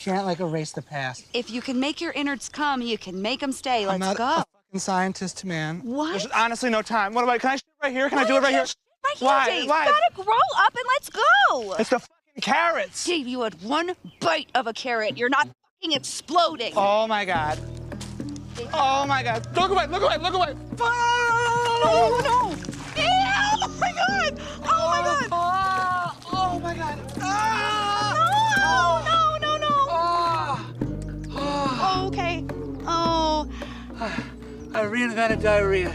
can't, like, erase the past. If you can make your innards come, you can make them stay. Let's I'm not go. a fucking scientist, man. What? There's honestly no time. What about, can I shit right here? Can I do it right here? Right here, Why? Dave. Why? You gotta grow up and let's go. It's the fucking carrots. Dave, you had one bite of a carrot. You're not fucking exploding. Oh my God. Oh my God. Look away, look away, look away. No, no. Ew, oh my God. Oh my God. Oh my God. No. Oh, okay. Oh. I reinvented diarrhea.